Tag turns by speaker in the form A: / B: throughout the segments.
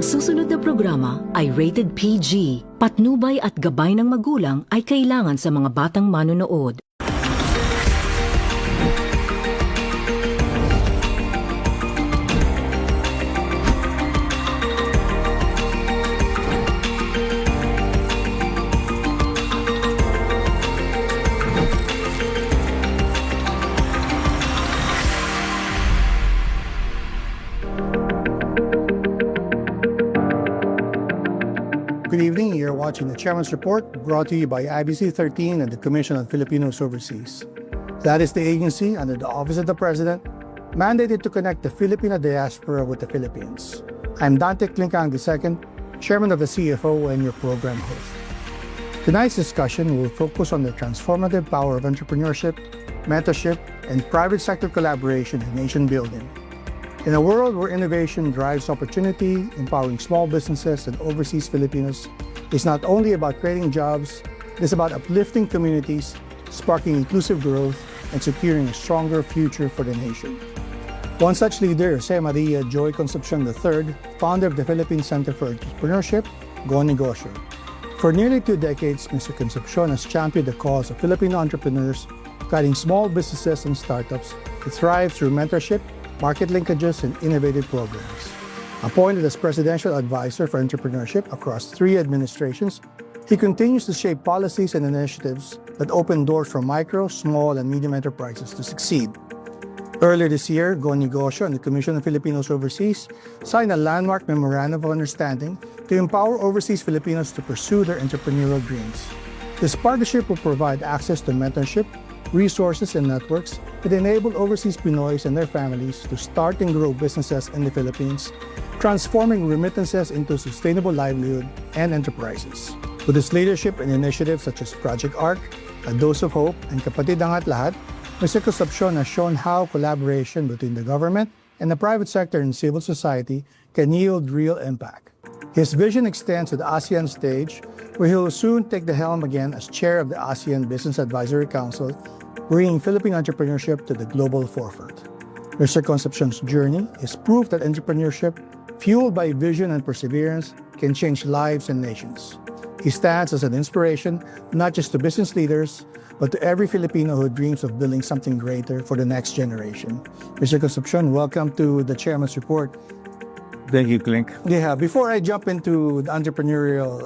A: susunod na programa ay rated PG. Patnubay at gabay ng magulang ay kailangan sa mga batang manonood.
B: Good evening. You're watching the Chairman's Report, brought to you by IBC 13 and the Commission on Filipinos Overseas. That is the agency under the Office of the President, mandated to connect the Filipino diaspora with the Philippines. I'm 𝐂𝐡𝐚𝐢𝐫𝐦𝐚, Chairman of the CFO and your program host. Tonight's discussion will focus on the transformative power of entrepreneurship, mentorship, and private sector collaboration in nation building. In a world where innovation drives opportunity, empowering small businesses and overseas Filipinos is not only about creating jobs, it is about uplifting communities, sparking inclusive growth, and securing a stronger future for the nation. One such leader is 𝐂𝐴 Concepcion III, founder of the Philippine Center for Entrepreneurship, 𝐂𝐡𝐚𝐢𝐫𝐬𝐿. For nearly 2 decades, Mr. Concepcion has championed the cause of Filipino entrepreneurs, guiding small businesses and startups to thrive through mentorship, market linkages, and innovative programs. Appointed as Presidential Advisor for Entrepreneurship across 3 administrations, he continues to shape policies and initiatives that open doors for micro, small, and medium enterprises to succeed. Earlier this year, 𝐂𝐡 and the Commission on Filipinos Overseas signed a landmark memorandum of understanding to empower overseas Filipinos to pursue their entrepreneurial dreams. This partnership will provide access to mentorship, resources, and networks that enable overseas Pinoys and their families to start and grow businesses in the Philippines, transforming remittances into sustainable livelihood and enterprises. With its leadership in initiatives such as Project ARC, A Dose of Hope, and Kapatid Angat Lahat, Mr. Concepcion has shown how collaboration between the government and the private sector and civil society can yield real impact. His vision extends to the ASEAN stage, where he will soon take the helm again as chair of the ASEAN Business Advisory Council, bringing Philippine entrepreneurship to the global forefront. Mr. Concepcion's journey is proof that entrepreneurship, fueled by vision and perseverance, can change lives and nations. He stands as an inspiration not just to business leaders, but to every Filipino who dreams of building something greater for the next generation. Mr. Concepcion, welcome to the Chairman's Report.
C: Thank you, Klink.
B: Yeah, before I jump into the entrepreneurial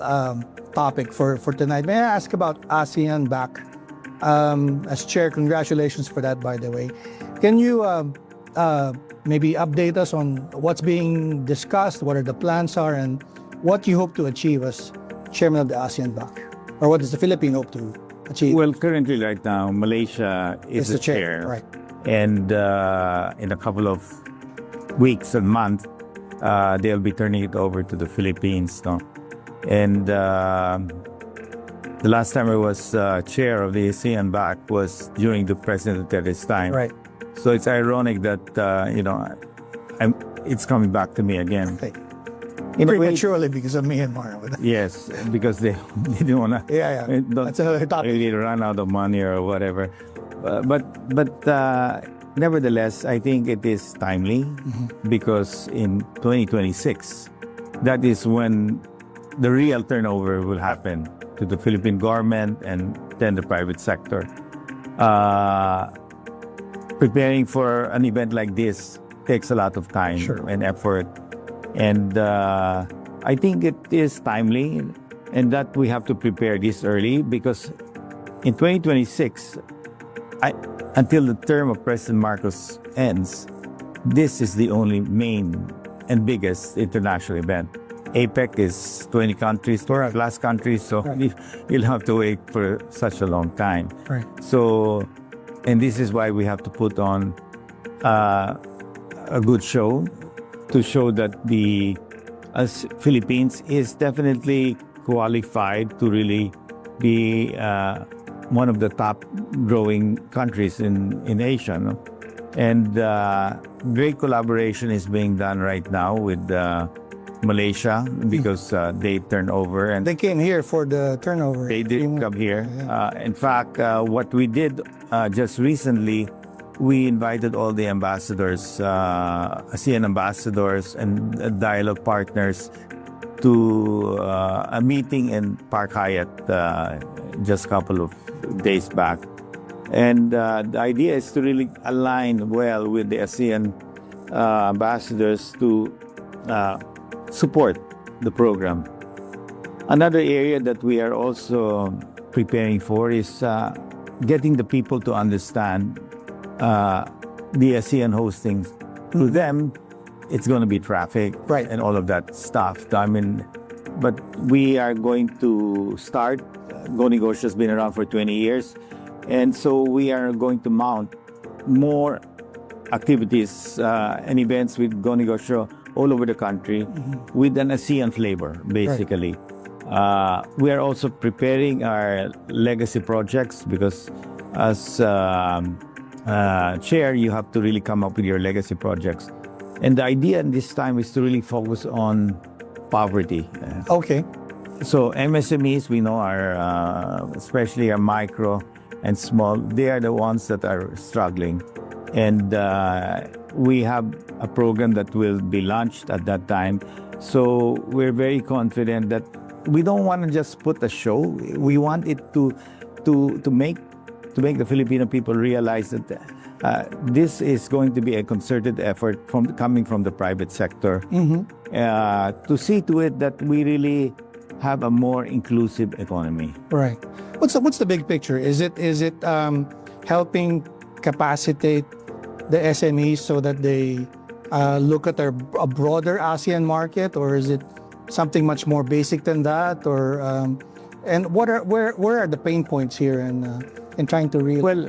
B: topic for tonight, may I ask about ASEAN back? As chair, congratulations for that, by the way. Can you maybe update us on what's being discussed, what are the plans are, and what you hope to achieve as chairman of the ASEAN BAC? Or what does the Philippines hope to achieve?
C: Well, currently right now, Malaysia is the chair.
B: Right.
C: And in a couple of weeks and months, they'll be turning it over to the Philippines. No? And the last time I was chair of the ASEAN BAC was during the President Duterte's time.
B: Right.
C: So it's ironic that, it's coming back to me again.
B: Okay. Prematurely because of Myanmar.
C: Yes, because they didn't want to.
B: Yeah. That's another topic.
C: Really run out of money or whatever. But nevertheless, I think it is timely because in 2026, that is when the real turnover will happen to the Philippine government and then the private sector. Preparing for an event like this takes a lot of time and effort. And I think it is timely and that we have to prepare this early because in 2026, until the term of President Marcos ends, this is the only main and biggest international event. APEC is 20 countries, plus countries, so you'll have to wait for such a long time.
B: Right.
C: So, and this is why we have to put on a good show to show that the Philippines is definitely qualified to really be one of the top growing countries in Asia. No? And great collaboration is being done right now with Malaysia because they turned over. And
B: they came here for the turnover.
C: They did come here.
B: Yeah.
C: In fact, what we did just recently we invited all the ambassadors, ASEAN ambassadors and dialogue partners to a meeting in Park Hyatt just a couple of days back. And the idea is to really align well with the ASEAN ambassadors to support the program. Another area that we are also preparing for is getting the people to understand the ASEAN hosting. To them, it's going to be traffic and all of that stuff. I mean, but we are going to start. 𝐂𝐡 has been around for 20 years. And so we are going to mount more activities and events with 𝐂𝐡 all over the country with an ASEAN flavor, basically. We are also preparing our legacy projects because as chair, you have to really come up with your legacy projects. And the idea this time is to really focus on poverty.
B: Okay.
C: So MSMEs, we know, are especially our micro and small, they are the ones that are struggling. And we have a program that will be launched at that time. So we're very confident that we don't want to just put a show. We want it to make the Filipino people realize that this is going to be a concerted effort coming from the private sector to see to it that we really have a more inclusive economy.
B: Right. What's the big picture? Is it helping capacitate the SMEs so that they look at a broader ASEAN market, or is it something much more basic than that? Or and where are the pain points here in trying to really?
C: Well,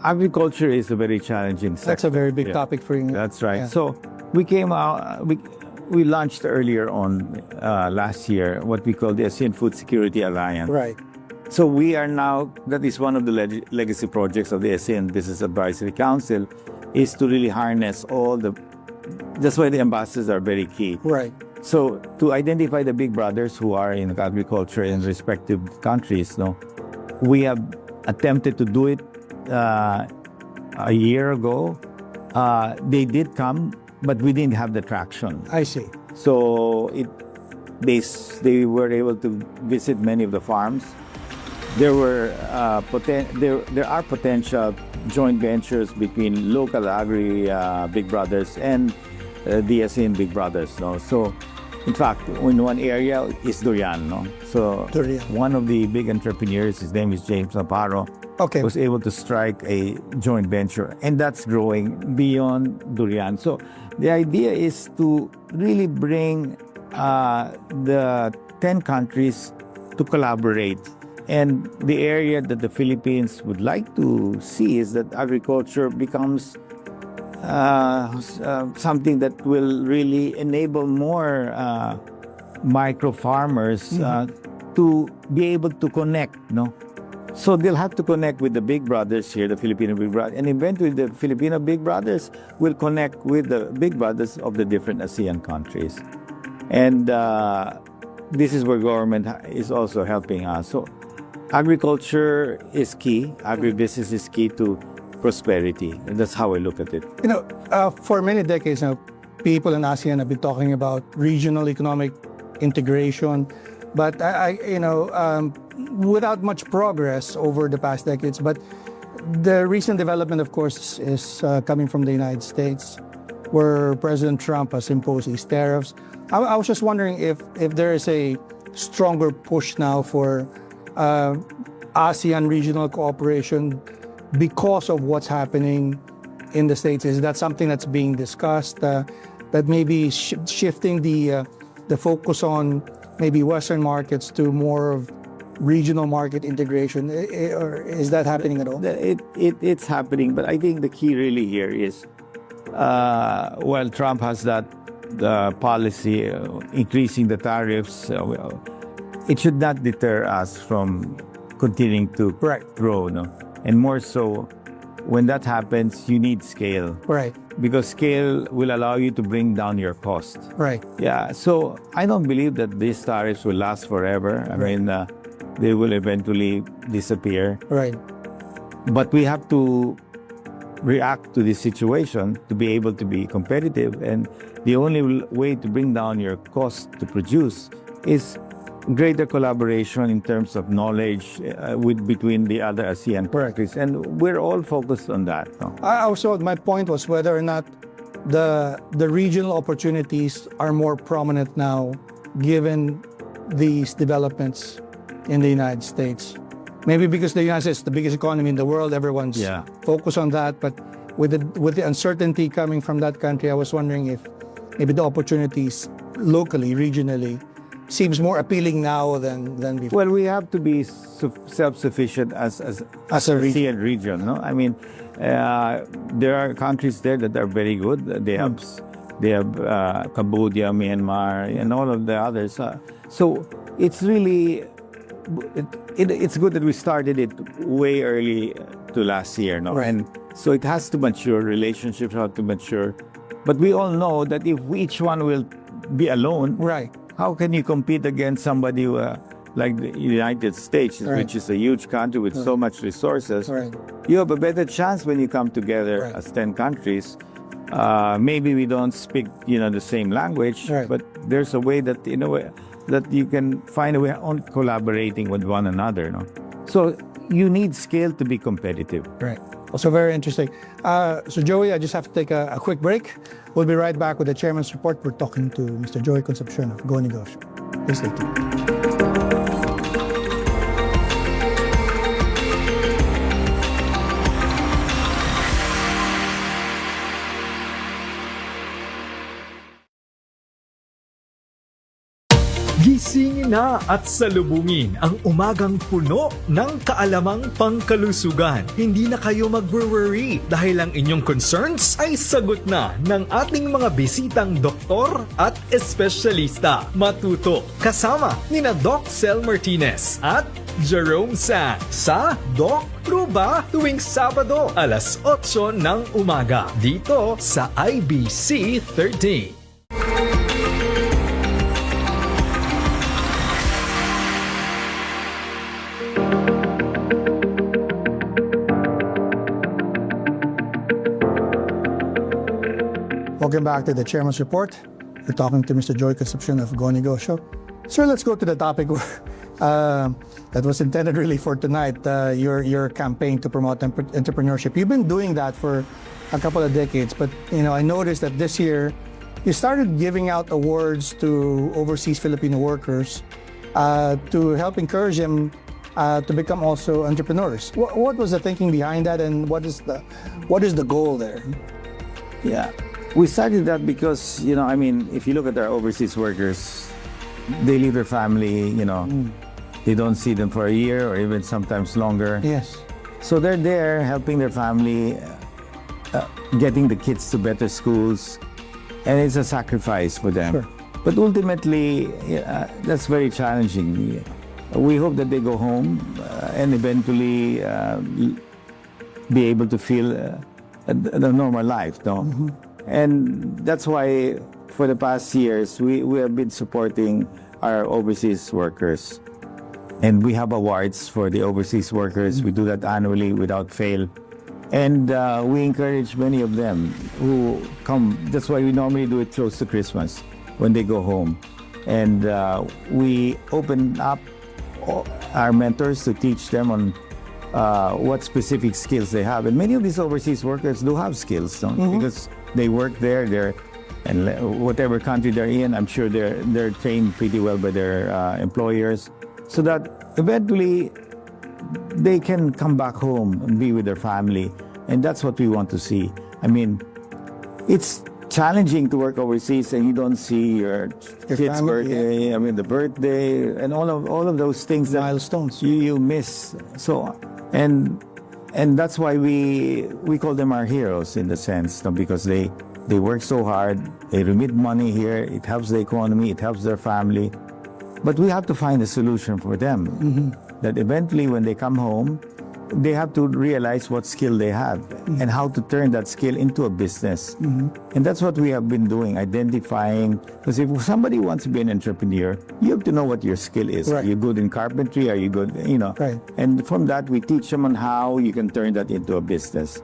C: agriculture is a very challenging sector.
B: That's a very big topic for you.
C: That's right.
B: Yeah.
C: So we came out. We launched earlier on last year what we call the ASEAN Food Security Alliance.
B: Right.
C: So we are now, that is one of the legacy projects of the ASEAN Business Advisory Council, is to really harness all the, that's why the ambassadors are very key.
B: Right.
C: So to identify the big brothers who are in agriculture in respective countries, no, we have attempted to do it a year ago. They did come, but we didn't have the traction.
B: I see.
C: So they were able to visit many of the farms. There are potential joint ventures between local agri big brothers and the ASEAN big brothers. No? So, in fact, in one area is durian. No? So, one of the big entrepreneurs, his name is James Navarro, was able to strike a joint venture, and that's growing beyond durian. So, the idea is to really bring the 10 countries to collaborate. And the area that the Philippines would like to see is that agriculture becomes something that will really enable more micro farmers to be able to connect, no? So they'll have to connect with the big brothers here, the Filipino big brothers, and eventually the Filipino big brothers will connect with the big brothers of the different ASEAN countries. And this is where government is also helping us. So agriculture is key. Agribusiness is key to prosperity. And that's how I look at it.
B: You know, for many decades now, people in ASEAN have been talking about regional economic integration, but without much progress over the past decades. But the recent development, of course, is coming from the United States, where President Trump has imposed these tariffs. I was just wondering if there is a stronger push now for ASEAN regional cooperation because of what's happening in the States. Is that something that's being discussed, that maybe shifting the focus on maybe Western markets to more of regional market integration, or is that happening at all?
C: It's happening, but I think the key really here is, while Trump has that policy increasing the tariffs, it should not deter us from continuing to grow, no? And more so, when that happens, you need scale.
B: Right.
C: Because scale will allow you to bring down your cost.
B: Right.
C: Yeah, so I don't believe that these tariffs will last forever. I mean, they will eventually disappear.
B: Right.
C: But we have to react to this situation to be able to be competitive. And the only way to bring down your cost to produce is greater collaboration in terms of knowledge between the other ASEAN countries. And we're all focused on that. No?
B: Also, my point was whether or not the regional opportunities are more prominent now, given these developments in the United States. Maybe because the United States is the biggest economy in the world, everyone's focused on that. But with the uncertainty coming from that country, I was wondering if maybe the opportunities locally, regionally, seems more appealing now than before.
C: Well, we have to be self-sufficient as a ASEAN region. No, I mean, there are countries there that are very good. They have Cambodia, Myanmar, and all of the others. So it's really it's good that we started it way early to last year, no?
B: Right.
C: And so it has to mature. Relationships have to mature. But we all know that if each one will be alone,
B: right,
C: how can you compete against somebody like the United States, which is a huge country with so much resources?
B: Right.
C: You have a better chance when you come together as 10 countries. Maybe we don't speak, the same language, but there's a way that, that you can find a way on collaborating with one another. No? So you need scale to be competitive.
B: Right. Also very interesting. So Joey, I just have to take a quick break. We'll be right back with the Chairman's Report. We're talking to Mr. Joey Concepcion of 𝐂𝐡𝐚𝐢𝐫𝐭. Please stay tuned.
D: Gisingin na at salubungin ang umagang puno ng kaalamang pangkalusugan. Hindi na kayo mag-worry dahil ang inyong concerns ay sagot na ng ating mga bisitang doktor at espesyalista. Matuto kasama nina Doc Cel Martinez at Jerome Sang sa Doc Pruba tuwing Sabado alas 8 ng umaga dito sa IBC 13.
B: Welcome back to the Chairman's Report. We're talking to Mr. Joey Concepcion of 𝐂𝐡𝐚𝐢𝐫𝐭. Sir, let's go to the topic that was intended really for tonight, your campaign to promote entrepreneurship. You've been doing that for a couple of decades, but I noticed that this year you started giving out awards to overseas Filipino workers to help encourage them to become also entrepreneurs. What was the thinking behind that, and what is the goal there?
C: Yeah. We started that because, if you look at our overseas workers, they leave their family, they don't see them for a year or even sometimes longer.
B: Yes.
C: So they're there helping their family, getting the kids to better schools, and it's a sacrifice for them.
B: Sure.
C: But ultimately, that's very challenging. We hope that they go home and eventually be able to feel a normal life, no?
B: Mm-hmm.
C: And that's why for the past years, we have been supporting our overseas workers. And we have awards for the overseas workers. We do that annually without fail. And we encourage many of them who come. That's why we normally do it close to Christmas when they go home. And we open up our mentors to teach them on what specific skills they have. And many of these overseas workers do have skills, no? Because they work there, and whatever country they're in, I'm sure they're trained pretty well by their employers, so that eventually they can come back home and be with their family. And that's what we want to see. I mean, it's challenging to work overseas and you don't see your kid's birthday, the birthday, and all of those things, that
B: milestones
C: you miss. So, and that's why we call them our heroes in the sense, because they work so hard, they remit money here, it helps the economy, it helps their family. But we have to find a solution for them, that eventually when they come home, they have to realize what skill they have and how to turn that skill into a business. And that's what we have been doing, identifying. Because if somebody wants to be an entrepreneur, you have to know what your skill is.
B: Right.
C: Are you good in carpentry? Are you good,
B: Right.
C: And from that, we teach them on how you can turn that into a business.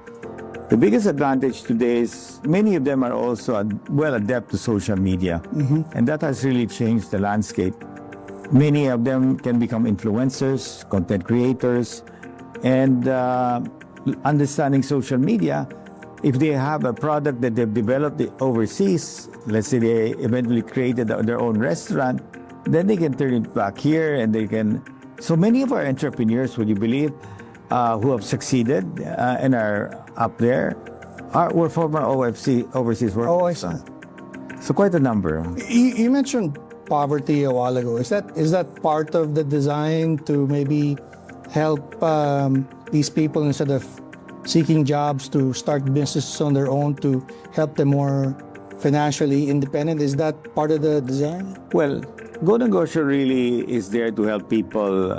C: The biggest advantage today is many of them are also well adept to social media, and that has really changed the landscape. Many of them can become influencers, content creators, and understanding social media. If they have a product that they've developed overseas, let's say they eventually created their own restaurant, then they can turn it back here and they can. So many of our entrepreneurs, would you believe, who have succeeded and are up there, were former overseas workers.
B: Oh, I see.
C: So quite a number.
B: You mentioned poverty a while ago. Is that part of the design to maybe help these people, instead of seeking jobs, to start businesses on their own, to help them more financially independent? Is that part of the design?
C: Well, 𝐂𝐡 really is there to help people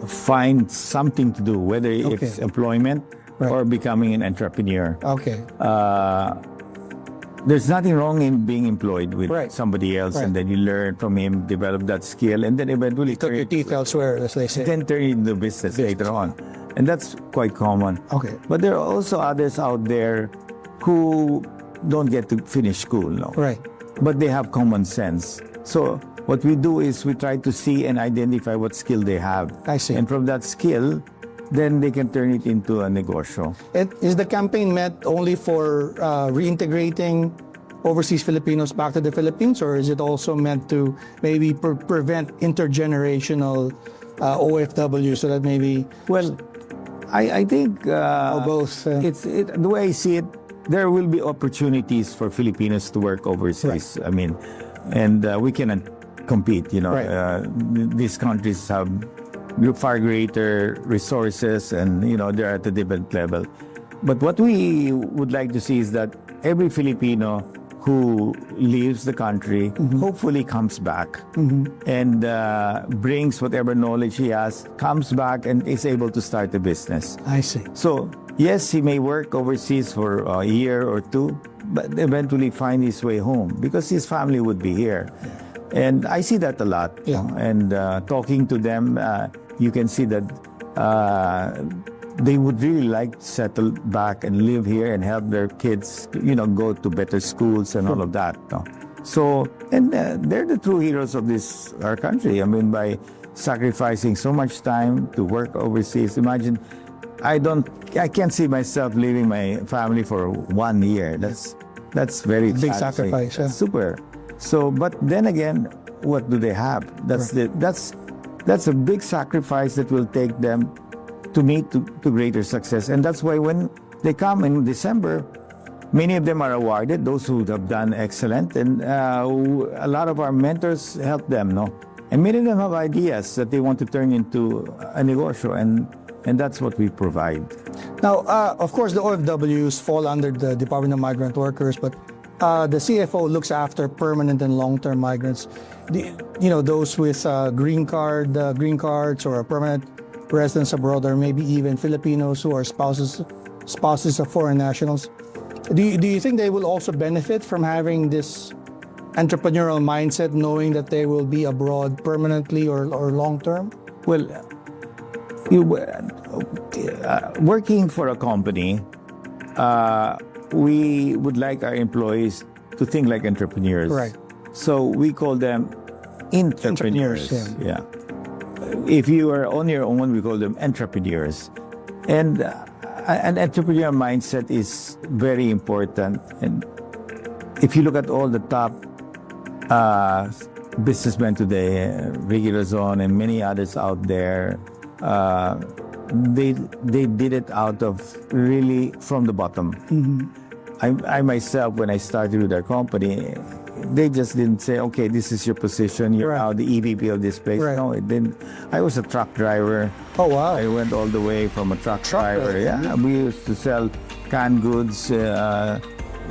C: find something to do, whether it's employment or becoming an entrepreneur.
B: Okay.
C: There's nothing wrong in being employed with
B: Right.
C: somebody else,
B: Right.
C: and then you learn from him, develop that skill, and then eventually
B: Took your teeth elsewhere, as they say.
C: then turn it into business later on. And that's quite common.
B: Okay.
C: But there are also others out there who don't get to finish school, no?
B: Right.
C: But they have common sense. So what we do is we try to see and identify what skill they have.
B: I see.
C: And from that skill, then they can turn it into a negosyo.
B: Is the campaign meant only for reintegrating overseas Filipinos back to the Philippines, or is it also meant to maybe prevent intergenerational OFW, so that maybe
C: Well, I think
B: both?
C: the way I see it, there will be opportunities for Filipinos to work overseas. I mean, and we cannot compete. You know, these countries have far greater resources, and they're at a different level. But what we would like to see is that every Filipino who leaves the country hopefully comes back and brings whatever knowledge he has, comes back and is able to start a business.
B: I see.
C: So yes, he may work overseas for a year or two, but eventually find his way home because his family would be here. And I see that a lot. And talking to them, you can see that they would really like to settle back and live here and help their kids, go to better schools and all of that. So, and they're the true heroes of our country. I mean, by sacrificing so much time to work overseas. Imagine, I can't see myself leaving my family for 1 year. That's very
B: big
C: challenging.
B: sacrifice. Yeah.
C: Super. So, but then again, what do they have? That's a big sacrifice that will take them to meet to greater success. And that's why when they come in December, many of them are awarded, those who have done excellent. And a lot of our mentors help them, no? And many of them have ideas that they want to turn into a negosyo, and that's what we provide.
B: Now, of course, the OFWs fall under the Department of Migrant Workers, but the CFO looks after permanent and long-term migrants. Those with green cards or a permanent residence abroad, or maybe even Filipinos who are spouses of foreign nationals. Do you think they will also benefit from having this entrepreneurial mindset, knowing that they will be abroad permanently or long-term?
C: Well, working for a company, we would like our employees to think like entrepreneurs.
B: Right.
C: So we call them entrepreneurs. Yeah. If you are on your own, we call them entrepreneurs. And an entrepreneurial mindset is very important. And if you look at all the top businessmen today, Ricky Razon and many others out there, they did it out of really from the bottom. I myself, when I started with our company, they just didn't say, okay, this is your position, you're now the EVP of this place. No, it didn't. I was a truck driver.
B: Oh, wow.
C: I went all the way from a truck driver. Yeah, we used to sell canned goods,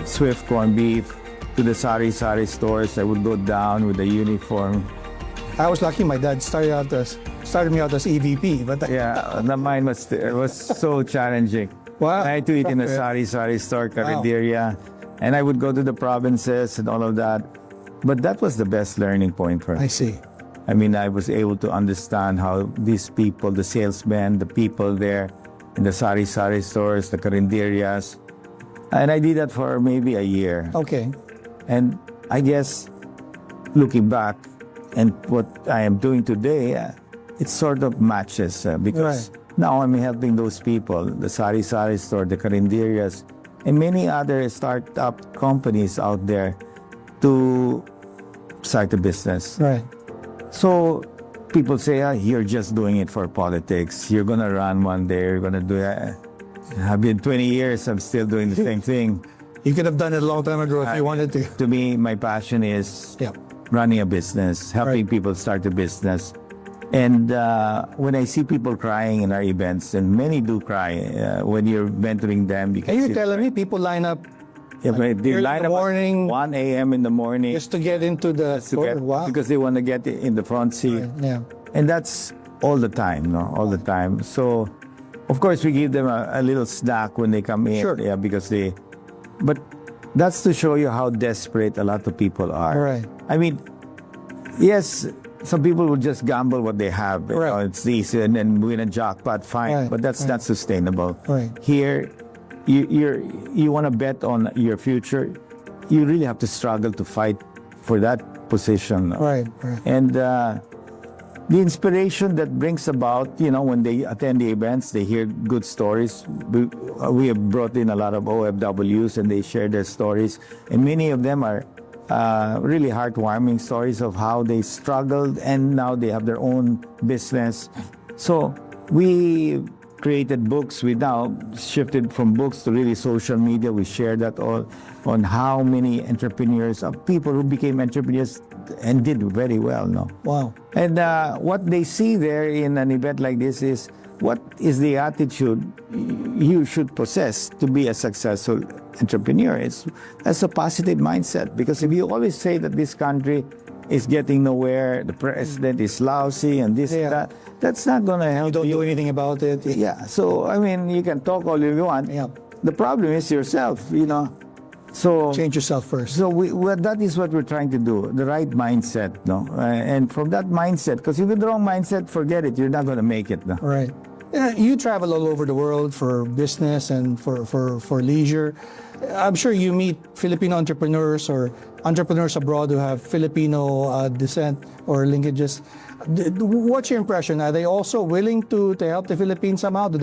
C: Swift corned beef, to the sari-sari stores. I would go down with a uniform.
B: I was lucky my dad started me out as EVP, but
C: mine was so challenging.
B: Wow.
C: I had to eat in a sari-sari store, Carinderia, and I would go to the provinces and all of that. But that was the best learning point for me.
B: I see.
C: I mean, I was able to understand how these people, the salesmen, the people there, in the sari-sari stores, the carinderias. And I did that for maybe a year.
B: Okay.
C: And I guess, looking back, and what I am doing today, it sort of matches because now I'm helping those people, the sari-sari store, the carinderias, and many other startup companies out there to start a business.
B: Right.
C: So people say, you're just doing it for politics. You're going to run one day, you're going to do it. I've been 20 years, I'm still doing the same thing.
B: You could have done it a long time ago if you wanted to.
C: To me, my passion is running a business, helping people start a business. And when I see people crying in our events, and many do cry when you're mentoring them. Because
B: And you're telling me people line up
C: they line up
B: morning,
C: at 1 a.m. in the morning
B: just to get into the store? Wow.
C: because they want to get in the front seat.
B: Right, yeah.
C: And that's all the time, all the time. So, of course, we give them a little snack when they come in.
B: Sure.
C: Yeah, because but that's to show you how desperate a lot of people are.
B: Right.
C: I mean, yes, some people will just gamble what they have.
B: Right.
C: It's easy and then win a jackpot, fine.
B: Right,
C: But that's not sustainable.
B: Right.
C: Here, you want to bet on your future. You really have to struggle to fight for that position.
B: Right.
C: And the inspiration that brings about, when they attend the events, they hear good stories. We have brought in a lot of OFWs and they share their stories. And many of them are really heartwarming stories of how they struggled and now they have their own business. So we created books. We now shifted from books to really social media. We share that all on how many entrepreneurs, people who became entrepreneurs and did very well.
B: Wow.
C: And what they see there in an event like this is what is the attitude you should possess to be a successful entrepreneur. That's a positive mindset, because if you always say that this country is getting nowhere, the president is lousy and this and that, that's not going to help you.
B: Don't do anything about it.
C: Yeah, so I mean, you can talk all you want.
B: Yeah.
C: The problem is yourself, So
B: Change yourself first.
C: So that is what we're trying to do, the right mindset, and from that mindset, because if you have the wrong mindset, forget it, you're not going to make it.
B: Right. You travel all over the world for business and for leisure. I'm sure you meet Filipino entrepreneurs or entrepreneurs abroad who have Filipino descent or linkages. What's your impression? Are they also willing to help the Philippines somehow? Do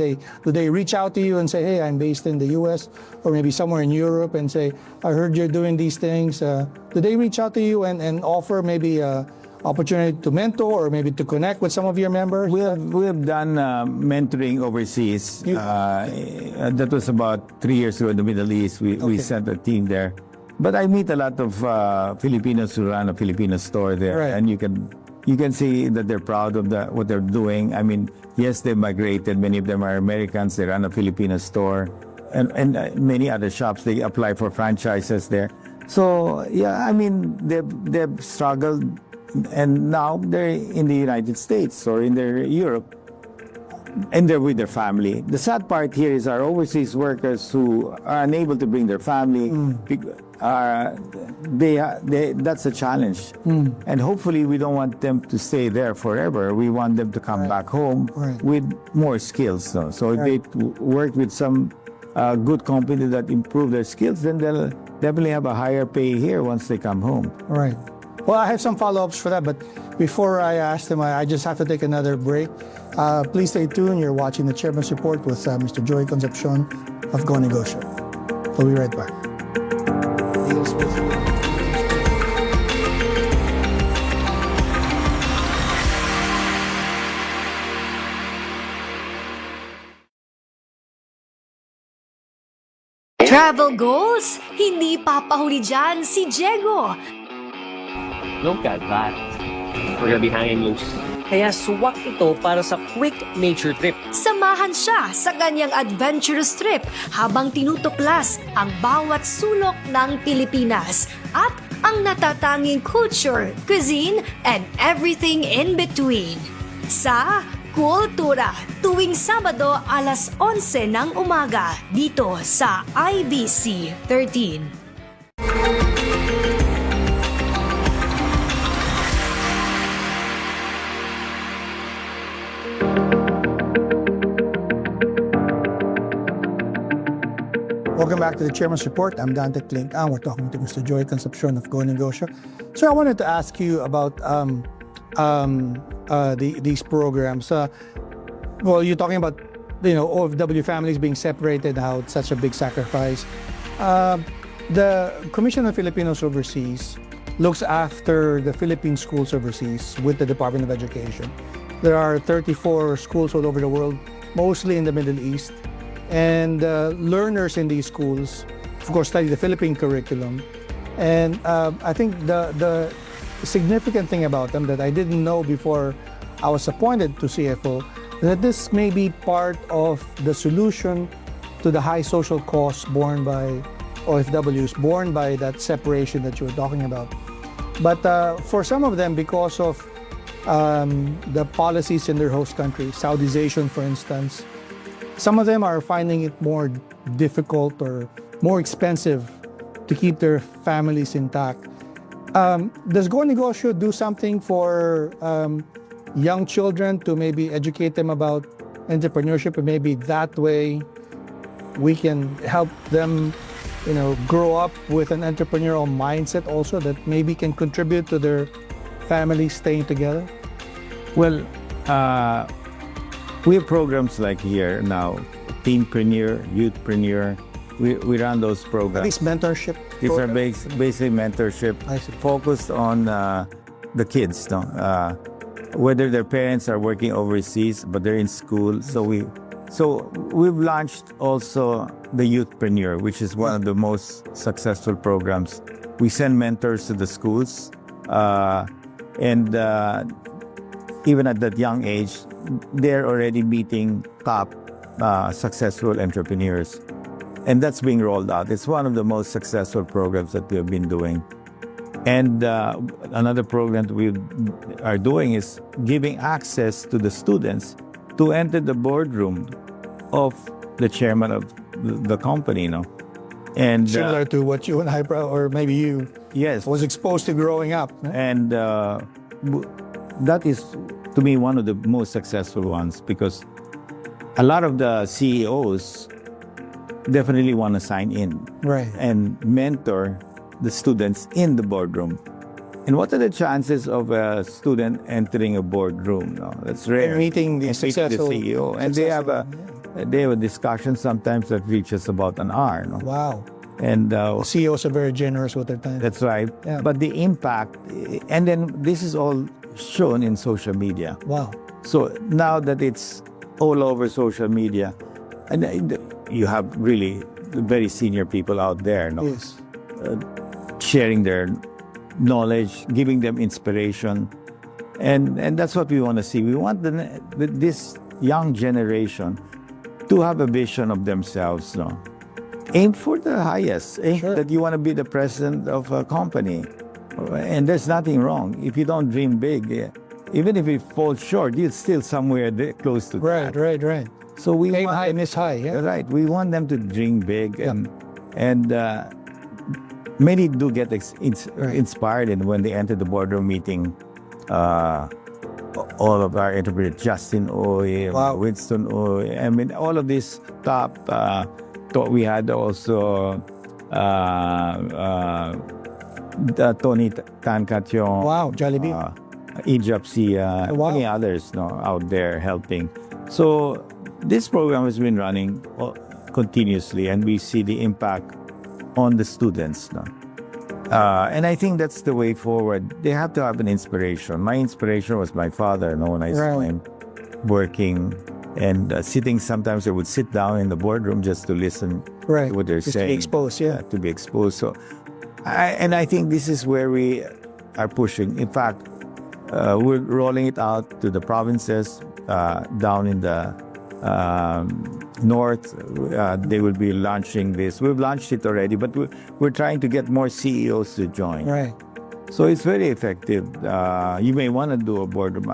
B: they reach out to you and say, hey, I'm based in the US or maybe somewhere in Europe, and say, I heard you're doing these things? Do they reach out to you and offer maybe opportunity to mentor or maybe to connect with some of your members?
C: We have done mentoring overseas. That was about 3 years ago in the Middle East. We sent a team there. But I meet a lot of Filipinos who run a Filipino store there, and you can see that they're proud of what they're doing. I mean, yes, they migrated. Many of them are Americans. They run a Filipino store, and many other shops. They apply for franchises there. So yeah, I mean, they've struggled, and now they're in the United States or in Europe, and they're with their family. The sad part here is our overseas workers who are unable to bring their family. That's a challenge. And hopefully we don't want them to stay there forever. We want them to come back home with more skills. So if they work with some good company that improve their skills, then they'll definitely have a higher pay here once they come home.
B: Right. Well, I have some follow-ups for that, but before I ask them, I just have to take another break. Please stay tuned. You're watching the Chairman's Report with Mr. Joey Concepcion of Go Negosyo. We'll be right back.
E: Travel goals? Hindi papahuli dyan si Diego.
F: Look at that. We're gonna be hanging loose. Kaya swak ito para sa quick nature trip.
E: Samahan siya sa kanyang adventurous trip habang tinutuklas ang bawat sulok ng Pilipinas at ang natatanging culture, cuisine, and everything in between. Sa Kultura, tuwing Sabado alas 11 ng umaga dito sa IBC 13.
B: Welcome back to the Chairman's Report. I'm 𝐂𝐡𝐚𝐢𝐫𝐦𝐚. We're talking to Mr. Joy Concepcion of 𝐂𝐡 Negosyo. So I wanted to ask you about these programs. Well, you're talking about OFW families being separated, how it's such a big sacrifice. The Commission of Filipinos Overseas looks after the Philippine schools overseas with the Department of Education. There are 34 schools all over the world, mostly in the Middle East. And learners in these schools, of course, study the Philippine curriculum. And I think the significant thing about them that I didn't know before I was appointed to CFO, that this may be part of the solution to the high social costs borne by OFWs, borne by that separation that you were talking about. But for some of them, because of the policies in their host country, Saudization, for instance, some of them are finding it more difficult or more expensive to keep their families intact. Does 𝐂𝐡 Negosyo do something for young children to maybe educate them about entrepreneurship, and maybe that way we can help them, grow up with an entrepreneurial mindset also that maybe can contribute to their family staying together?
C: Well, we have programs like here now, Teenpreneur, Youthpreneur. We run those programs.
B: These mentorship
C: These are
B: programs?
C: basically mentorship focused on the kids, whether their parents are working overseas but they're in school. So we've launched also the Youthpreneur, which is one of the most successful programs. We send mentors to the schools, and even at that young age, they're already meeting top successful entrepreneurs. And that's being rolled out. It's one of the most successful programs that we have been doing. And another program that we are doing is giving access to the students to enter the boardroom of the chairman of the company, And
B: Similar to what you and I, or maybe you,
C: yes,
B: was exposed to growing up.
C: and that is, to me, one of the most successful ones, because a lot of the CEOs definitely want to sign in and mentor the students in the boardroom. And what are the chances of a student entering a boardroom? That's rare.
B: And meeting the
C: And
B: successful
C: the CEO, and they have a discussion sometimes that reaches about an hour.
B: Wow.
C: And
B: CEOs are very generous with their time.
C: that's right.
B: Yeah.
C: But the impact, and then this is all shown in social media.
B: Wow.
C: So now that it's all over social media, and you have really very senior people out there,
B: Yes.
C: sharing their knowledge, giving them inspiration, and that's what we want to see. We want this young generation to have a vision of themselves. Aim for the highest. Aim that you want to be the president of a company, and there's nothing wrong if you don't dream big. Even if it falls short, you're still somewhere close to that.
B: Right.
C: So we
B: Aim
C: want
B: high, miss high. Yeah.
C: Right. We want them to dream big, and many do get inspired, and when they enter the boardroom meeting, all of our entrepreneurs, Justin 𝐂𝐡, Winston 𝐂𝐡, I mean, all of these top. We had also Tony Tan Kationg.
B: Wow, Jollibee.
C: 𝐸 many others out there helping. So this program has been running continuously, and we see the impact on the students. And I think that's the way forward. They have to have an inspiration. My inspiration was my father. When I saw him working and sitting, sometimes I would sit down in the boardroom just to listen to what they're saying.
B: To be exposed,
C: to be exposed. So, I think this is where we are pushing. In fact, we're rolling it out to the provinces down in the north. They will be launching this. We've launched it already, but we're trying to get more CEOs to join.
B: Right.
C: So it's very effective. You may want to do a boardroom.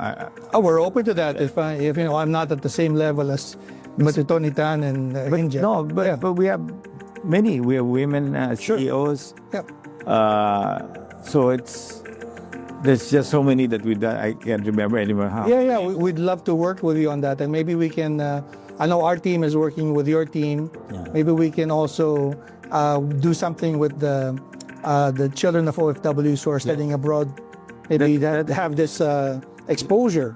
B: We're open to that. If I'm not at the same level as Mr. Tony Tan and India.
C: No, but we have many. We have women CEOs.
B: Yep.
C: So there's just so many that I can't remember anymore how.
B: Yeah. We'd love to work with you on that, and maybe we can I know our team is working with your team.
C: Yeah.
B: Maybe we can also do something with the children of OFWs who are studying abroad. Maybe that have this exposure.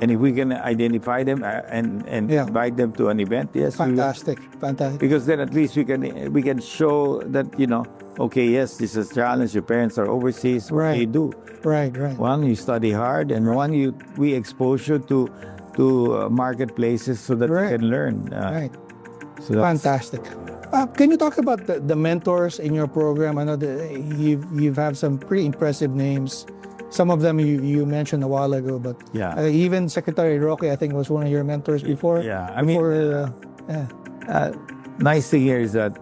C: And if we can identify them and invite them to an event, yes,
B: Fantastic, fantastic.
C: because then at least we can show that, okay, yes, this is a challenge. Your parents are overseas. What do you do?
B: Right.
C: One, you study hard, and one, we expose you to marketplaces so that you can learn.
B: Right.
C: So that's
B: Fantastic. Can you talk about the mentors in your program? I know that you have some pretty impressive names. Some of them you mentioned a while ago, but
C: Yeah.
B: even Secretary Roque, I think, was one of your mentors before.
C: Yeah, I mean,
B: yeah.
C: nice thing here is that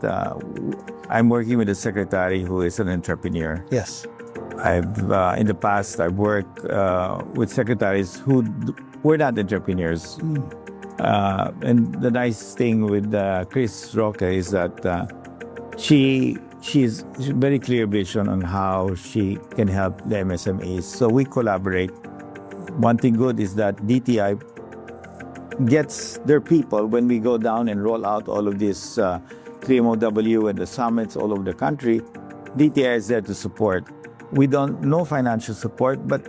C: I'm working with a secretary who is an entrepreneur.
B: Yes.
C: I've in the past I've worked with secretaries who were not entrepreneurs. And the nice thing with Chris Roque is that she's very clear vision on how she can help the MSMEs. So we collaborate. One thing good is that DTI gets their people when we go down and roll out all of these 3MOW and the summits all over the country. DTI is there to support. We don't no financial support, but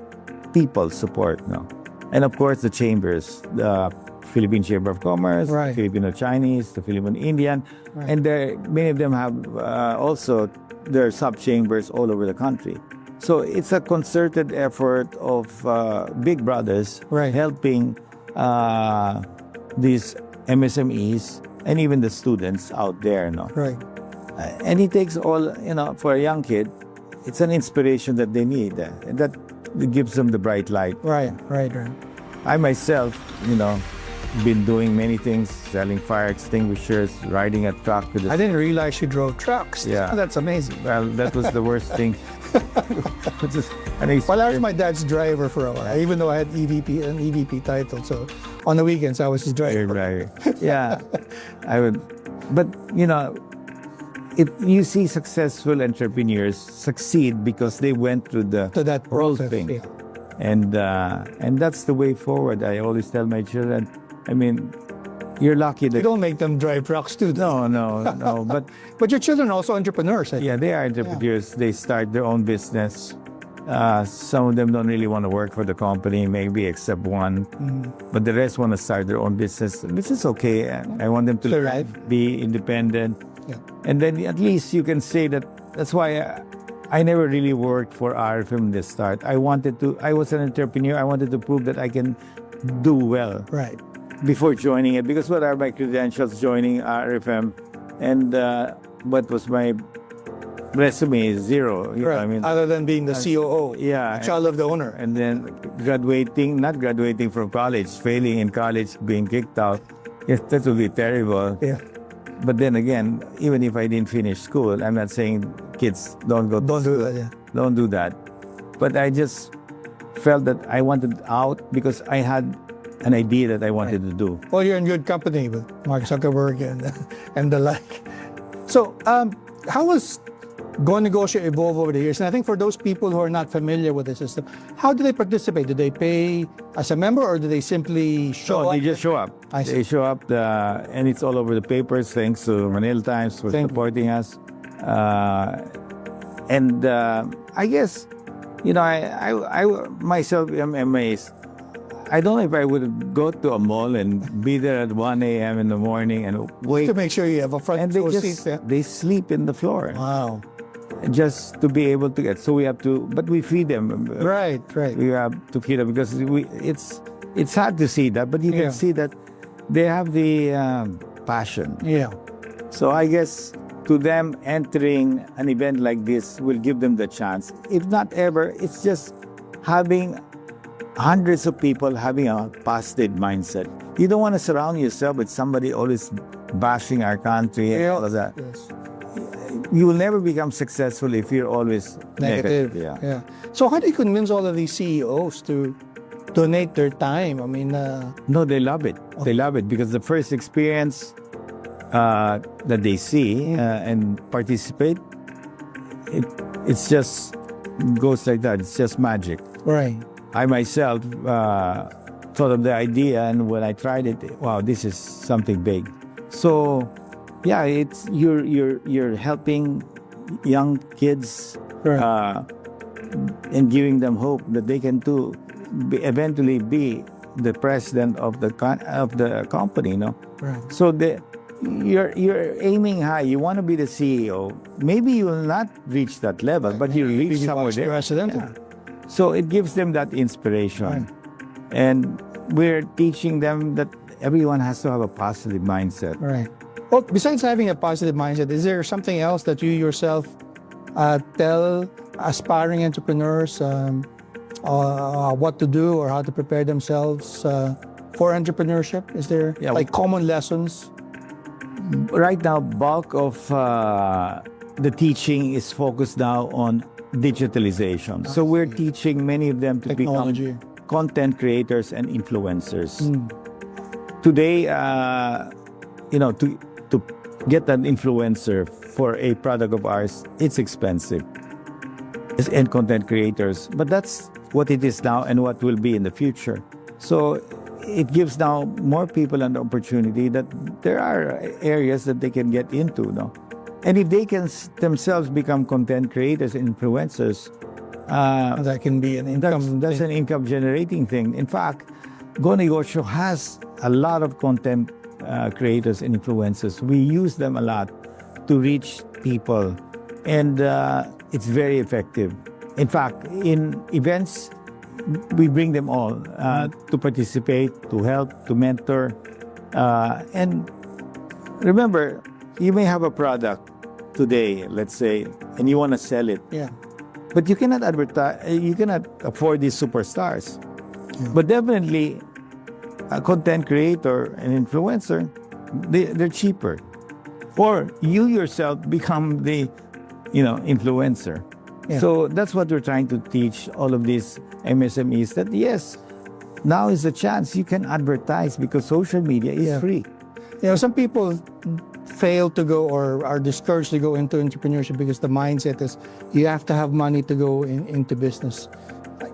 C: people support. No, and of course the chambers, the Philippine Chamber of Commerce,
B: Right.
C: Filipino Chinese, the Filipino Indian, and many of them have also their sub-chambers all over the country. So it's a concerted effort of big brothers helping these MSMEs and even the students out there. No?
B: Right.
C: And it takes all, for a young kid, it's an inspiration that they need. And that gives them the bright light.
B: Right.
C: I myself, been doing many things, selling fire extinguishers, riding a truck with
B: I didn't realize you drove trucks.
C: Yeah.
B: That's amazing.
C: Well, that was the worst thing.
B: Well, I was my dad's driver for a while, even though I had an EVP title. So on the weekends, I was his driver.
C: Right. Yeah, I would. But, if you see successful entrepreneurs succeed because they went through
B: To that
C: whole
B: process,
C: thing.
B: yeah.
C: And that's the way forward. I always tell my children, you're lucky that...
B: You don't make them drive trucks too.
C: No. But
B: your children are also entrepreneurs.
C: yeah, they are entrepreneurs. They start their own business. Some of them don't really want to work for the company, maybe except one. But the rest want to start their own business, which is okay. I want them to
B: Thrive.
C: be independent.
B: Yeah.
C: And then at least you can say that's why I never really worked for RFM in the start. I was an entrepreneur. I wanted to prove that I can do well.
B: Right.
C: Before joining it, because what are my credentials joining RFM, and what was my resume is zero. You know what I mean,
B: Other than being the COO,
C: yeah,
B: child of the owner.
C: and then not graduating from college, failing in college, being kicked out. Yes, that would be terrible.
B: Yeah.
C: But then again, even if I didn't finish school, I'm not saying kids don't go.
B: Don't do that. Yeah.
C: Don't do that. But I just felt that I wanted out because I had an idea that I wanted to do.
B: Well, you're in good company with Mark Zuckerberg and the like. So, how was Negosyo evolve over the years? And I think for those people who are not familiar with the system, how do they participate? Do they pay as a member, or do they simply show up?
C: They just show up.
B: I see.
C: They show up, and it's all over the papers. Thanks to Manila Times for supporting us. And I guess, I myself am amazed. I don't know if I would go to a mall and be there at 1 a.m. in the morning and wait.
B: To make sure you have a front
C: And
B: row seat. Yeah.
C: they sleep in the floor.
B: Wow.
C: Just to be able to get. So we have to, but we feed them.
B: Right.
C: We have to feed them because it's hard to see that, but you can see that they have the passion.
B: Yeah.
C: So I guess to them, entering an event like this will give them the chance. If not ever, it's just having hundreds of people having a positive mindset. You don't want to surround yourself with somebody always bashing our country and all of that.
B: Yes.
C: You will never become successful if you're always negative.
B: Yeah. So how do you convince all of these CEOs to donate their time?
C: No, they love it. They love it because the first experience that they see and participate, it's just goes like that. It's just magic.
B: Right.
C: I myself thought of the idea, and when I tried it, wow, this is something big. So, yeah, it's you're helping young kids and giving them hope that they can eventually be the president of the company,
B: Right.
C: So you're aiming high. You want to be the CEO. Maybe you will not reach that level, but you'll reach somewhere there.
B: President.
C: Yeah. So it gives them that inspiration.
B: Right.
C: And we're teaching them that everyone has to have a positive mindset.
B: Right. Well, besides having a positive mindset, is there something else that you yourself tell aspiring entrepreneurs what to do or how to prepare themselves for entrepreneurship? Is there like common lessons?
C: Right now, bulk of the teaching is focused now on digitalization. So we're teaching many of them to
B: Technology.
C: become content creators and influencers. Today, to get an influencer for a product of ours, it's expensive. And content creators, but that's what it is now and what will be in the future. So it gives now more people an opportunity that there are areas that they can get into, and if they can themselves become content creators and influencers,
B: That can be an income.
C: that's an income generating thing. In fact, 𝐂𝐡 has a lot of content creators and influencers. We use them a lot to reach people, and it's very effective. In fact, in events, we bring them all to participate, to help, to mentor. And remember, you may have a product today, let's say, and you want to sell it.
B: Yeah.
C: But you cannot advertise, you cannot afford these superstars. But definitely, a content creator and influencer, they're cheaper. Or you yourself become the, influencer.
B: Yeah.
C: So that's what we're trying to teach all of these MSMEs, that yes, now is the chance you can advertise because social media is free.
B: Some people fail to go or are discouraged to go into entrepreneurship because the mindset is you have to have money to go into business.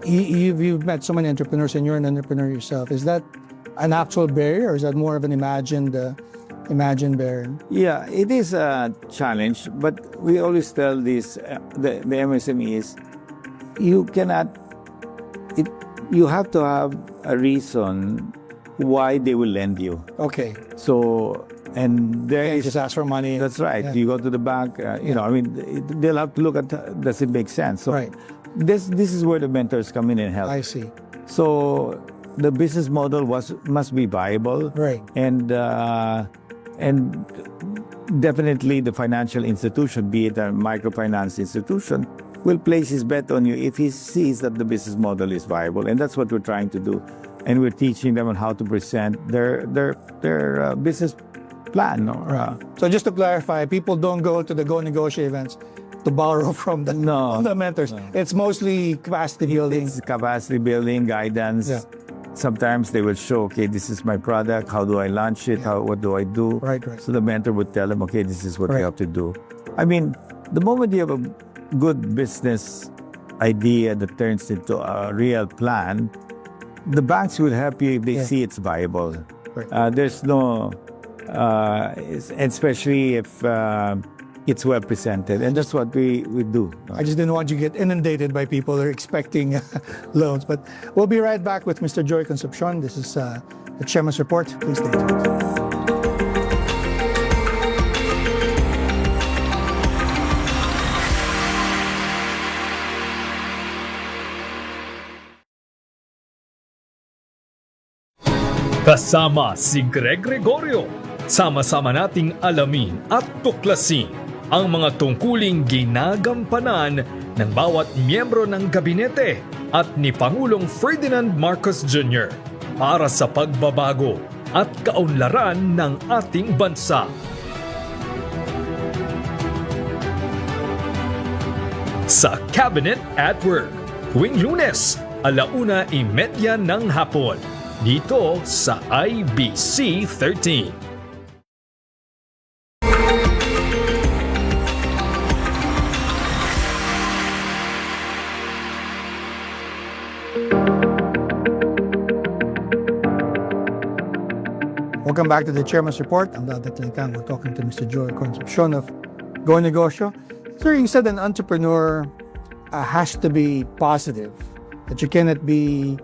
B: You've met so many entrepreneurs and you're an entrepreneur yourself. Is that an actual barrier or is that more of an imagined barrier?
C: Yeah, it is a challenge, but we always tell the MSMEs, you have to have a reason why they will lend you.
B: Okay.
C: So, and there is,
B: Just ask for money.
C: that's right.
B: Yeah.
C: You go to the bank, they'll have to look at, does it make sense? So
B: Right.
C: this is where the mentors come in and help.
B: I see.
C: So the business model must be viable.
B: Right.
C: And definitely the financial institution, be it a microfinance institution, will place his bet on you if he sees that the business model is viable. And that's what we're trying to do. And we're teaching them on how to present their business plan.
B: So just to clarify, people don't go to the 𝐂𝐡 events to borrow from the mentors.
C: No.
B: It's mostly capacity building.
C: It's capacity building, guidance.
B: Yeah.
C: Sometimes they will show, okay, this is my product. How do I launch it? What do I do?
B: Right.
C: So the mentor would tell them, okay, this is what
B: Right.
C: you have to do. I mean, the moment you have a good business idea that turns into a real plan, the banks will help you if they see it's viable.
B: Right.
C: There's no, especially if it's well presented, and that's what we do.
B: I just didn't want you to get inundated by people who are expecting loans. But we'll be right back with Mr. Joy Concepcion. This is the Chairman's Report. Please stay tuned.
D: Kasama si Greg Gregorio. Sama-sama nating alamin at tuklasin ang mga tungkuling ginagampanan ng bawat miyembro ng gabinete at ni Pangulong Ferdinand Marcos Jr. para sa pagbabago at kaunlaran ng ating bansa. Sa Cabinet at Work, tuwing Lunes, 1:30 ng hapon, dito sa IBC 13.
B: Welcome back to the Chairman's Report. I'm 𝐸𝐿𝐴𝐻𝐿. We're talking to Mr. Joel Concepcion of 𝐂𝐻𝐻𝐲. Sir, you said an entrepreneur has to be positive, that you cannot be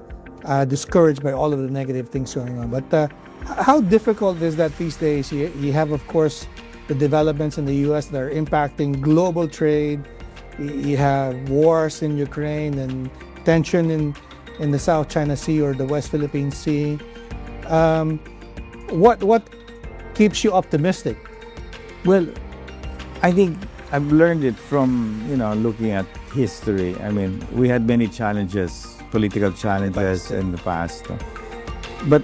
B: discouraged by all of the negative things going on. But how difficult is that these days? You have, of course, the developments in the U.S. that are impacting global trade. You have wars in Ukraine and tension in the South China Sea or the West Philippine Sea. What keeps you optimistic?
C: Well, I think I've learned it from, looking at history. I mean, we had many challenges, political challenges in the past. But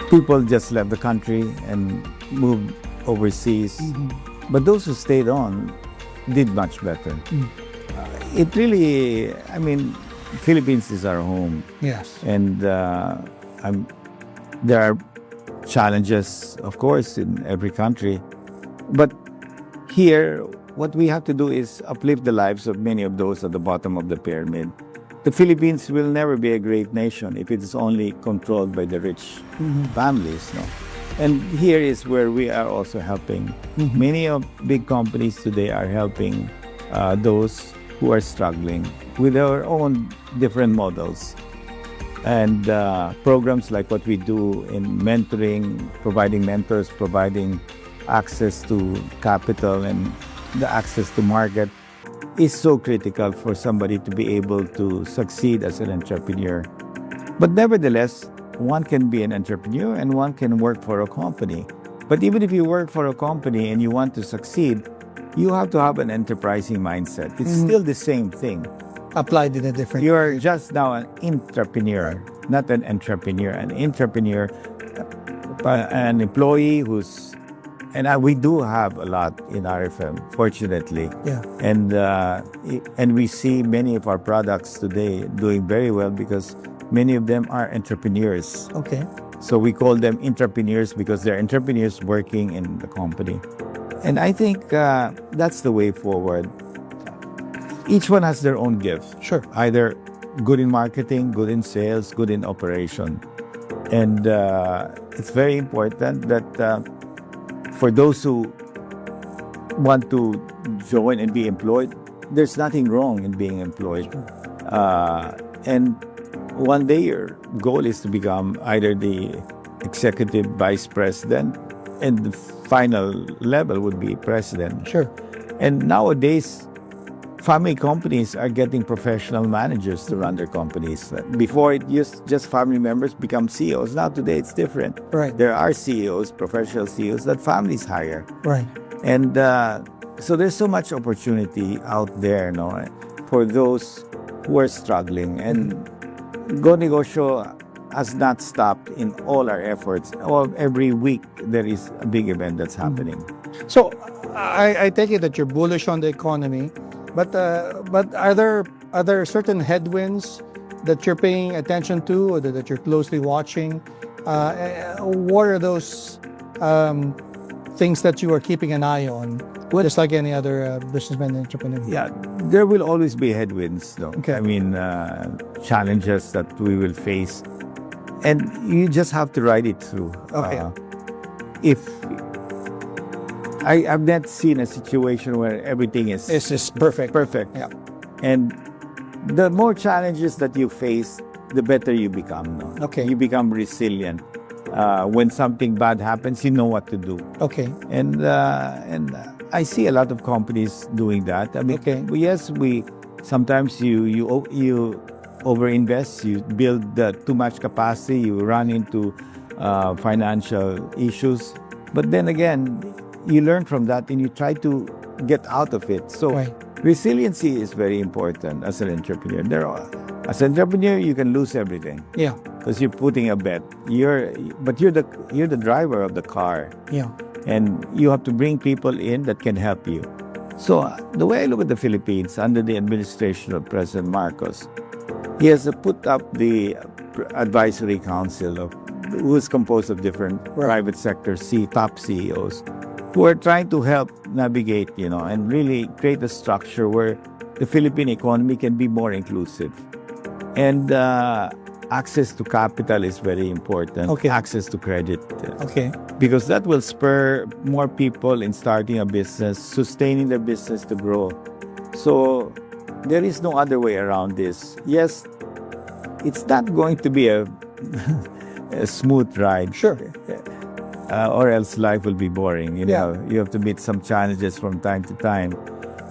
C: people just left the country and moved overseas. But those who stayed on did much better. It really, Philippines is our home.
B: Yes.
C: And there are challenges, of course, in every country. But here, what we have to do is uplift the lives of many of those at the bottom of the pyramid. The Philippines will never be a great nation if it is only controlled by the rich families. No? And here is where we are also helping. Many of big companies today are helping those who are struggling with our own different models. And programs like what we do in mentoring, providing mentors, providing access to capital and the access to market is so critical for somebody to be able to succeed as an entrepreneur. But nevertheless, one can be an entrepreneur and one can work for a company. But even if you work for a company and you want to succeed, you have to have an enterprising mindset. It's still the same thing.
B: Applied in a different
C: You are just now an entrepreneur, not an entrepreneur. An entrepreneur, an employee who's, and we do have a lot in RFM, fortunately.
B: Yeah.
C: And we see many of our products today doing very well because many of them are entrepreneurs.
B: Okay.
C: So we call them entrepreneurs because they're entrepreneurs working in the company. And I think that's the way forward. Each one has their own gifts.
B: Sure.
C: Either good in marketing, good in sales, good in operation. And it's very important that for those who want to join and be employed, there's nothing wrong in being employed. And one day your goal is to become either the executive vice president, and the final level would be president.
B: Sure.
C: And nowadays, family companies are getting professional managers to run their companies. Before, it used just family members become CEOs. Now today it's different.
B: Right.
C: There are CEOs, professional CEOs that families hire.
B: Right.
C: And so there's so much opportunity out there, for those who are struggling. And 𝐂𝐻𝐻𝐿 has not stopped in all our efforts. Every week there is a big event that's happening.
B: So I take it that you're bullish on the economy, but are there certain headwinds that you're paying attention to or that you're closely watching? What are those things that you are keeping an eye on? Just like any other businessman and entrepreneur.
C: Yeah, there will always be headwinds, though.
B: Okay.
C: Challenges that we will face. And you just have to ride it through.
B: Okay.
C: I've not seen a situation where everything is
B: It's just perfect.
C: perfect.
B: Yeah.
C: And the more challenges that you face, the better you become.
B: Okay.
C: You become resilient. When something bad happens, you know what to do.
B: Okay.
C: And I see a lot of companies doing that.
B: Okay.
C: Yes, sometimes you overinvest, you build too much capacity, you run into financial issues. But then again, you learn from that and you try to get out of it. So
B: Right.
C: resiliency is very important as an entrepreneur. As an entrepreneur, you can lose everything
B: Yeah.
C: because you're putting a bet. But you're the driver of the car.
B: Yeah.
C: And you have to bring people in that can help you. So the way I look at the Philippines under the administration of President Marcos, he has put up the advisory council who is composed of different private sector top CEOs who are trying to help navigate, and really create a structure where the Philippine economy can be more inclusive. And access to capital is very important.
B: Okay.
C: Access to credit.
B: Okay.
C: Because that will spur more people in starting a business, sustaining their business to grow. So there is no other way around this. Yes, it's not going to be a smooth ride.
B: Sure.
C: Or else life will be boring. You know, you have to meet some challenges from time to time.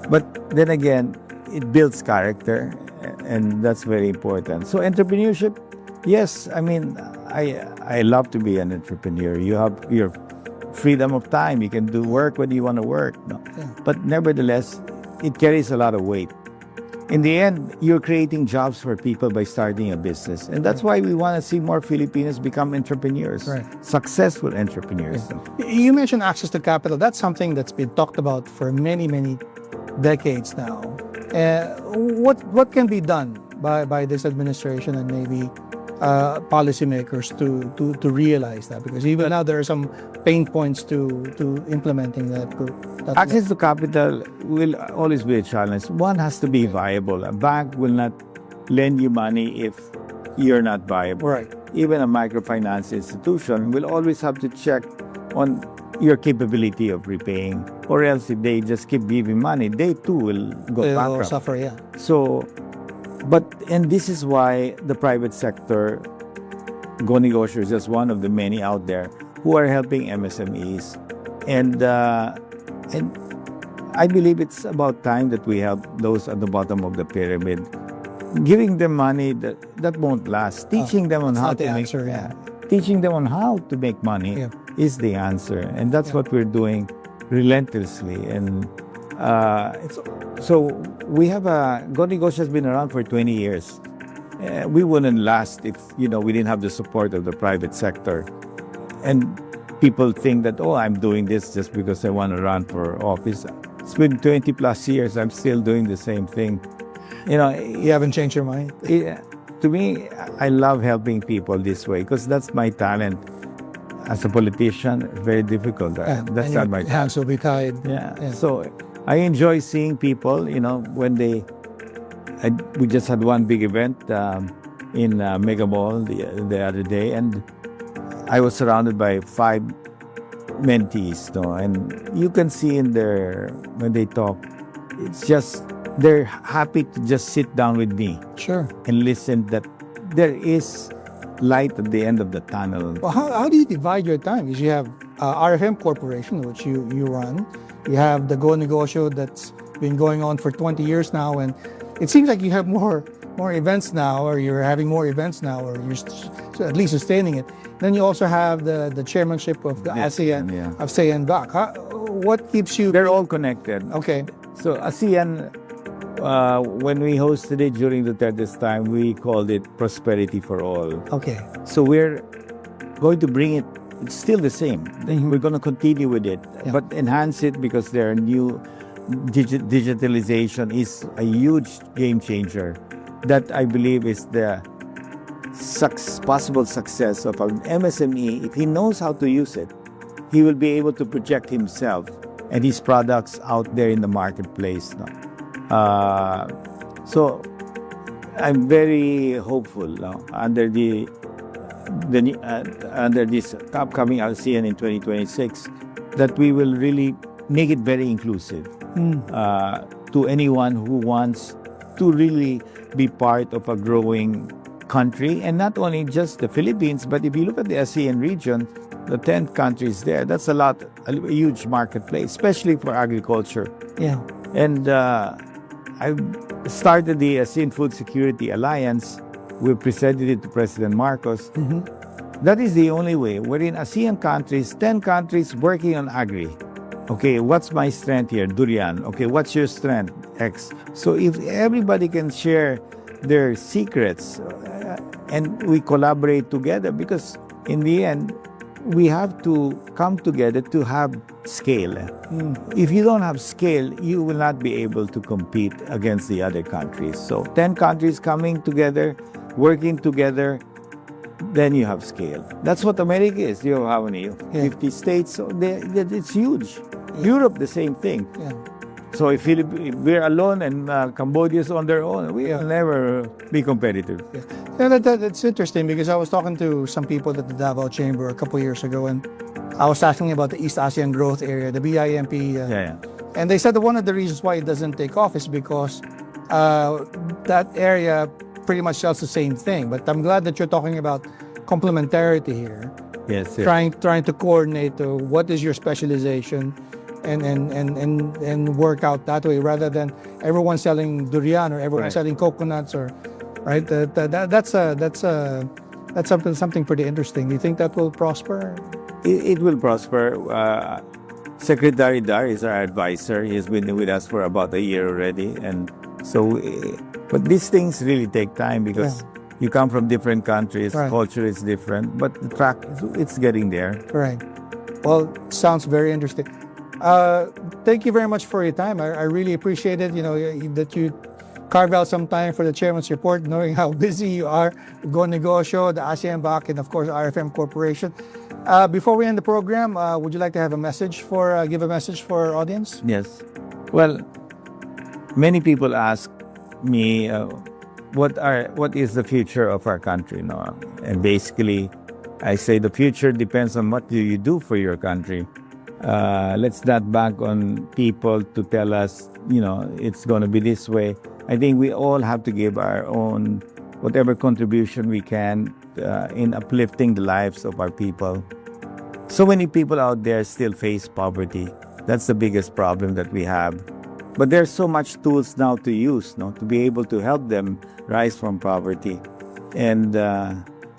C: But then again, it builds character, and that's very important. So entrepreneurship, yes, I mean, I love to be an entrepreneur. You have your freedom of time. You can do work when you want to work. No? But nevertheless, it carries a lot of weight. In the end, you're creating jobs for people by starting a business. And that's why we want to see more Filipinos become entrepreneurs, successful entrepreneurs.
B: You mentioned access to capital. That's something that's been talked about for many, many decades now. What can be done by this administration and maybe policymakers to realize that? Because even now there are some pain points to implementing that.
C: Access to capital will always be a challenge. One has to be viable. A bank will not lend you money if you're not viable.
B: Right.
C: Even a microfinance institution will always have to check on your capability of repaying, or else if they just keep giving money, they too will go bankrupt.
B: Suffer, yeah.
C: So, and this is why the private sector, Negosyo is just one of the many out there who are helping MSMEs. And I believe it's about time that we help those at the bottom of the pyramid. Giving them money that won't last. Teaching them on how to make teaching them on how to make money is the answer. And that's what we're doing relentlessly. And so we have Negosyo has been around for 20 years. We wouldn't last if we didn't have the support of the private sector. And people think that, I'm doing this just because I want to run for office. It's been 20 plus years. I'm still doing the same thing.
B: You haven't changed your mind?
C: To me, I love helping people this way because that's my talent. As a politician, very difficult. That's not my talent.
B: Hands will be tied.
C: So I enjoy seeing people, when we just had one big event in Mega Mall the other day, and I was surrounded by 5 mentees, and you can see when they talk, it's just, they're happy to just sit down with me.
B: Sure.
C: And listen that there is light at the end of the tunnel.
B: Well, how do you divide your time? Because you have RFM Corporation, which you run. You have the Negosyo that's been going on for 20 years now, and it seems like you have more events now, or you're having more events now, or you're at least sustaining it. Then you also have the chairmanship of the ASEAN, of ASEAN BAC. What keeps you...
C: They're all connected.
B: Okay.
C: So ASEAN, when we hosted it during the third time, we called it Prosperity for All.
B: Okay.
C: So we're going to bring it, it's still the same. We're going to continue with it, but enhance it because there are new digitalization is a huge game changer that I believe is the possible success of an MSME. If he knows how to use it, he will be able to project himself and his products out there in the marketplace. So I'm very hopeful now under under this upcoming ASEAN in 2026 that we will really make it very inclusive to anyone who wants to really be part of a growing country, and not only just the Philippines, but if you look at the ASEAN region, the 10 countries there, that's a huge marketplace, especially for agriculture.
B: Yeah.
C: And I started the ASEAN Food Security Alliance. We presented it to President Marcos. That is the only way. We're in ASEAN countries, 10 countries working on agri. Okay, what's my strength here? Durian. Okay, what's your strength? X. So if everybody can share their secrets and we collaborate together, because in the end, we have to come together to have scale. If you don't have scale, you will not be able to compete against the other countries. So 10 countries coming together, working together, then you have scale. That's what America is. You have how many? 50 states. So it's huge. Europe, the same thing. So if we're alone and Cambodia is on their own, we will never be competitive.
B: Yeah, that's interesting because I was talking to some people at the Davao Chamber a couple years ago, and I was asking about the East Asian Growth Area, the BIMP. And they said that one of the reasons why it doesn't take off is because that area pretty much sells the same thing. But I'm glad that you're talking about complementarity here.
C: Yes.
B: Trying to coordinate what is your specialization and work out that way rather than everyone selling durian or everyone selling coconuts or right. That's something pretty interesting. Do you think that will prosper?
C: It will prosper. Secretary Dar is our advisor. He's been with us for about a year already, and so. But these things really take time because you come from different countries, culture is different, but the track it's getting there.
B: Right. Well, sounds very interesting. Thank you very much for your time. I really appreciate it. That you carve out some time for the Chairman's Report, knowing how busy you are with Negosyo, the 𝐂𝐴Z𝐬𝐲𝐸, and of course RFM Corporation. Before we end the program, would you like to have a message give a message for our audience?
C: Yes. Well, many people ask me what is the future of our country, and basically I say the future depends on what do you do for your country. Let's not bank on people to tell us it's going to be this way. I think we all have to give our own whatever contribution we can in uplifting the lives of our people. So many people out there still face poverty. That's the biggest problem that we have. But there's so much tools now to use, to be able to help them rise from poverty. And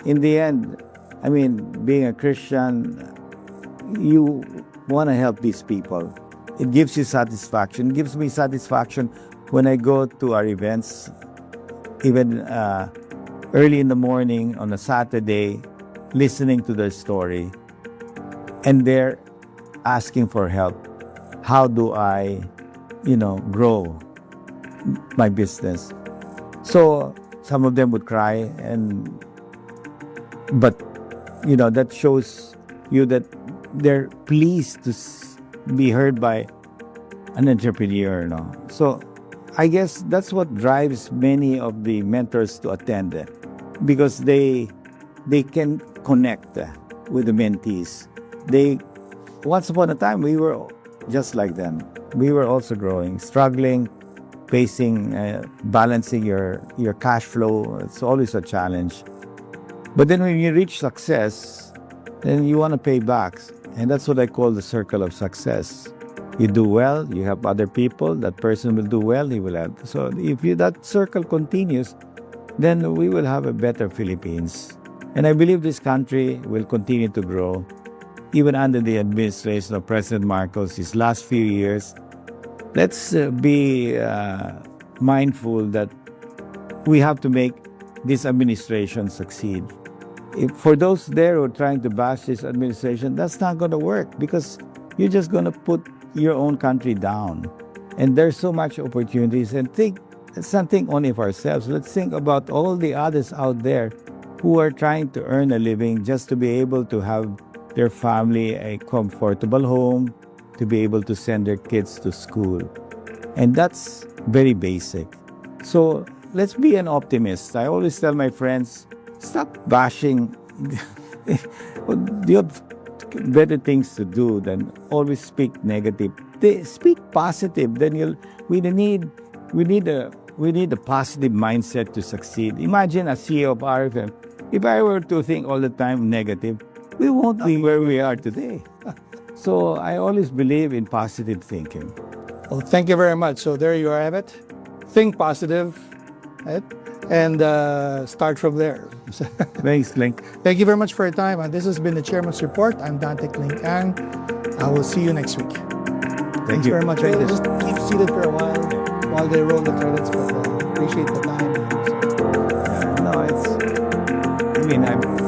C: in the end, I mean, being a Christian, you want to help these people. It gives you satisfaction. It gives me satisfaction when I go to our events, even early in the morning on a Saturday, listening to their story. And they're asking for help. How do I grow my business? So some of them would cry, but that shows you that they're pleased to be heard by an entrepreneur. So I guess that's what drives many of the mentors to attend, because they can connect with the mentees. Once upon a time, we were just like them. We were also growing, struggling, facing, balancing your cash flow. It's always a challenge. But then when you reach success, then you want to pay back. And that's what I call the circle of success. You do well, you help other people, that person will do well, he will help. So if that circle continues, then we will have a better Philippines. And I believe this country will continue to grow. Even under the administration of President Marcos, his last few years, let's be mindful that we have to make this administration succeed. For those there who are trying to bash this administration, that's not going to work, because you're just going to put your own country down. And there's so much opportunities. And let's not think only of ourselves. Let's think about all the others out there who are trying to earn a living just to be able to have their family a comfortable home, to be able to send their kids to school. And that's very basic. So let's be an optimist. I always tell my friends, stop bashing. You have better things to do than always speak negative. Speak positive. Then we need a positive mindset to succeed. Imagine a CEO of RFM. If I were to think all the time negative, we won't be where we are today. So I always believe in positive thinking.
B: Well, thank you very much. So there you have it. Think positive, right? And start from there.
C: Thanks, Link.
B: Thank you very much for your time. And this has been the Chairman's Report. I'm 𝐸𝐿𝐴𝐶. I will see you next week. Thanks very much.
C: Thank you.
B: Just keep seated for a while they roll the credits, but appreciate the time.
C: No,